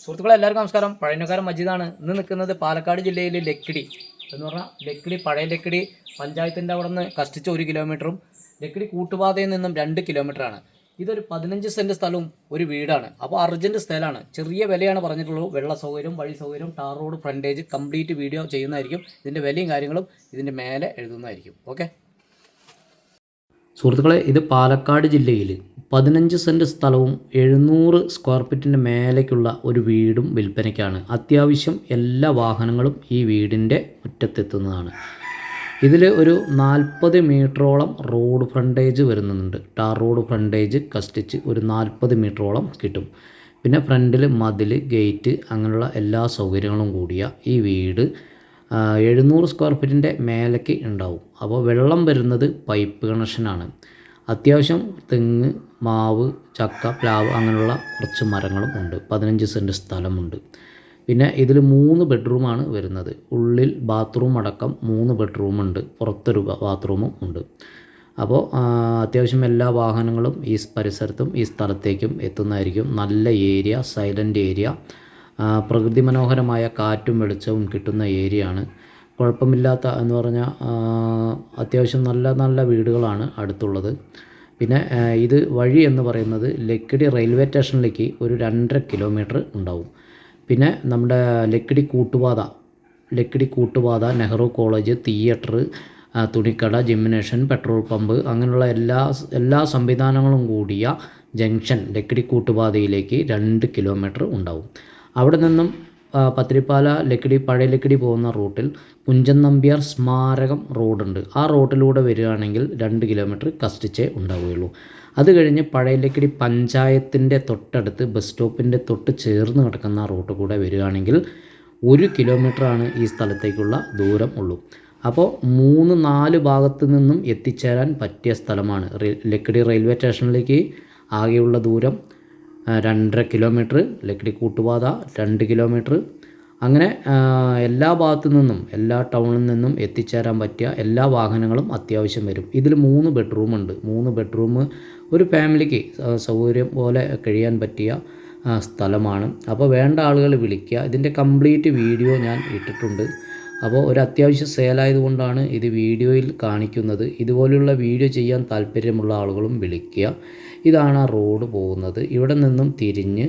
സുഹൃത്തുക്കളെ എല്ലാവർക്കും നമസ്കാരം. പഴയനക്കാരൻ മജീദാണ്. ഇന്ന് നിൽക്കുന്നത് പാലക്കാട് ജില്ലയിൽ ലക്കിടി എന്ന് പറഞ്ഞാൽ ലക്കിടി പഴയ ലക്കിടി പഞ്ചായത്തിൻ്റെ അവിടെ നിന്ന് കഷ്ടിച്ച് 1 കിലോമീറ്ററും ലക്കിടി കൂട്ടുപാതയിൽ നിന്നും 2 കിലോമീറ്ററാണ്. ഇതൊരു 15 സെൻറ്റ് സ്ഥലവും ഒരു വീടാണ്. അപ്പോൾ അർജൻറ്റ് സ്ഥലമാണ്. ചെറിയ വിലയാണ് പറഞ്ഞിട്ടുള്ളൂ. വെള്ള സൗകര്യം, വഴി സൗകര്യം, tar road, frontage complete video ചെയ്യുന്നതായിരിക്കും. ഇതിൻ്റെ വിലയും കാര്യങ്ങളും ഇതിൻ്റെ മേലെ എഴുതുന്നതായിരിക്കും. ഓക്കെ സുഹൃത്തുക്കളെ, ഇത് പാലക്കാട് ജില്ലയിൽ 15 സെൻറ്റ് സ്ഥലവും 700 സ്ക്വയർ ഫീറ്റിൻ്റെ മേലേക്കുള്ള ഒരു വീടും വിൽപ്പനയ്ക്കാണ്. അത്യാവശ്യം എല്ലാ വാഹനങ്ങളും ഈ വീടിൻ്റെ മുറ്റത്തെത്തുന്നതാണ്. ഇതിൽ ഒരു 40 മീറ്ററോളം റോഡ് ഫ്രണ്ടേജ് വരുന്നുണ്ട്. ടാർ റോഡ് ഫ്രണ്ടേജ് കഷ്ടിച്ച് ഒരു 40 മീറ്ററോളം കിട്ടും. പിന്നെ ഫ്രണ്ടിൽ മതിൽ, ഗേറ്റ്, അങ്ങനെയുള്ള എല്ലാ സൗകര്യങ്ങളും കൂടിയ ഈ വീട് 700 സ്ക്വയർ ഫീറ്റിൻ്റെ മേലേക്ക് ഉണ്ടാവും. അപ്പോൾ വെള്ളം വരുന്നത് പൈപ്പ് കണക്ഷനാണ്. അത്യാവശ്യം തെങ്ങ്, മാവ്, ചക്ക, പ്ലാവ് അങ്ങനെയുള്ള കുറച്ച് മരങ്ങളും ഉണ്ട്. 15 സെൻറ്റ് സ്ഥലമുണ്ട്. പിന്നെ ഇതിൽ 3 ബെഡ്റൂമാണ് വരുന്നത്. ഉള്ളിൽ ബാത്റൂം അടക്കം 3 ബെഡ്റൂമുണ്ട്. പുറത്തൊരു ബാത്റൂമും ഉണ്ട്. അപ്പോൾ അത്യാവശ്യം എല്ലാ വാഹനങ്ങളും ഈ പരിസരത്തും ഈ സ്ഥലത്തേക്കും എത്തുന്നതായിരിക്കും. നല്ല ഏരിയ, സൈലൻ്റ് ഏരിയ, പ്രകൃതി മനോഹരമായ കാറ്റും വെളിച്ചവും കിട്ടുന്ന ഏരിയയാണ്. കുഴപ്പമില്ലാത്ത എന്ന് പറഞ്ഞാൽ അത്യാവശ്യം നല്ല നല്ല വീടുകളാണ് അടുത്തുള്ളത്. പിന്നെ ഇത് വഴി എന്ന് പറയുന്നത് ലക്കിടി റെയിൽവേ സ്റ്റേഷനിലേക്ക് ഒരു 2.5 കിലോമീറ്റർ ഉണ്ടാവും. പിന്നെ നമ്മുടെ ലക്കിടി കൂട്ടുപാത, നെഹ്റു കോളേജ്, തിയേറ്റർ, തുണിക്കട, ജിംനേഷൻ, പെട്രോൾ പമ്പ് അങ്ങനെയുള്ള എല്ലാ സംവിധാനങ്ങളും കൂടിയ ജംഗ്ഷൻ ലക്കിടി കൂട്ടുപാതയിലേക്ക് 2 കിലോമീറ്റർ ഉണ്ടാവും. അവിടെ നിന്നും പത്തിരിപ്പാല ലക്കിടി പഴയ ലക്കിടി പോകുന്ന റൂട്ടിൽ കുഞ്ചൻ നമ്പ്യാർ സ്മാരകം റോഡുണ്ട്. ആ റോഡിലൂടെ വരികയാണെങ്കിൽ 2 കിലോമീറ്റർ കഷ്ടിച്ചേ ഉണ്ടാവുകയുള്ളൂ. അത് കഴിഞ്ഞ് പഴയ ലക്കിടി പഞ്ചായത്തിൻ്റെ തൊട്ടടുത്ത് ബസ് സ്റ്റോപ്പിൻ്റെ തൊട്ട് ചേർന്ന് കിടക്കുന്ന റൂട്ട് കൂടെ വരികയാണെങ്കിൽ 1 കിലോമീറ്ററാണ് ഈ സ്ഥലത്തേക്കുള്ള ദൂരം ഉള്ളൂ. അപ്പോൾ 3-4 ഭാഗത്ത് നിന്നും എത്തിച്ചേരാൻ പറ്റിയ സ്ഥലമാണ്. ലക്കിടി റെയിൽവേ സ്റ്റേഷനിലേക്ക് ആകെയുള്ള ദൂരം 2.5 കിലോമീറ്റർ, ലക്കിടി കൂട്ടുപാത 2 കിലോമീറ്റർ. അങ്ങനെ എല്ലാ ഭാഗത്തു നിന്നും, എല്ലാ ടൗണിൽ നിന്നും എത്തിച്ചേരാൻ പറ്റിയ എല്ലാ വാഹനങ്ങളും അത്യാവശ്യം വരും. ഇതിൽ 3 ബെഡ്റൂമുണ്ട്. 3 ബെഡ്റൂം ഒരു ഫാമിലിക്ക് സൗകര്യം പോലെ കഴിയാൻ പറ്റിയ സ്ഥലമാണ്. അപ്പോൾ വേണ്ട ആളുകൾ വിളിക്കുക. ഇതിൻ്റെ കംപ്ലീറ്റ് വീഡിയോ ഞാൻ ഇട്ടിട്ടുണ്ട്. അപ്പോൾ ഒരു അത്യാവശ്യം സെയിലായതുകൊണ്ടാണ് ഇത് വീഡിയോയിൽ കാണിക്കുന്നത്. ഇതുപോലുള്ള വീഡിയോ ചെയ്യാൻ താല്പര്യമുള്ള ആളുകളും വിളിക്കുക. ഇതാണ് ആ റോഡ് പോകുന്നത്. ഇവിടെ നിന്നും തിരിഞ്ഞ്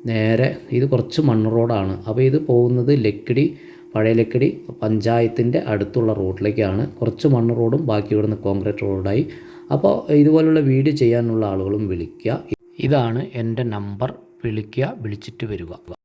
നേരെ ഇത് കുറച്ച് മണ്ണ് റോഡാണ്. അപ്പോൾ ഇത് പോകുന്നത് ലക്കിടി പഴയ ലക്കിടി പഞ്ചായത്തിൻ്റെ അടുത്തുള്ള റോഡിലേക്കാണ്. കുറച്ച് മണ്ണ് റോഡും ബാക്കി ഇവിടുന്ന് കോൺക്രീറ്റ് റോഡായി. അപ്പോൾ ഇതുപോലുള്ള വീഡിയോ ചെയ്യാനുള്ള ആളുകളും വിളിക്കുക. ഇതാണ് എൻ്റെ നമ്പർ. വിളിക്കുക, വിളിച്ചിട്ട് വരിക.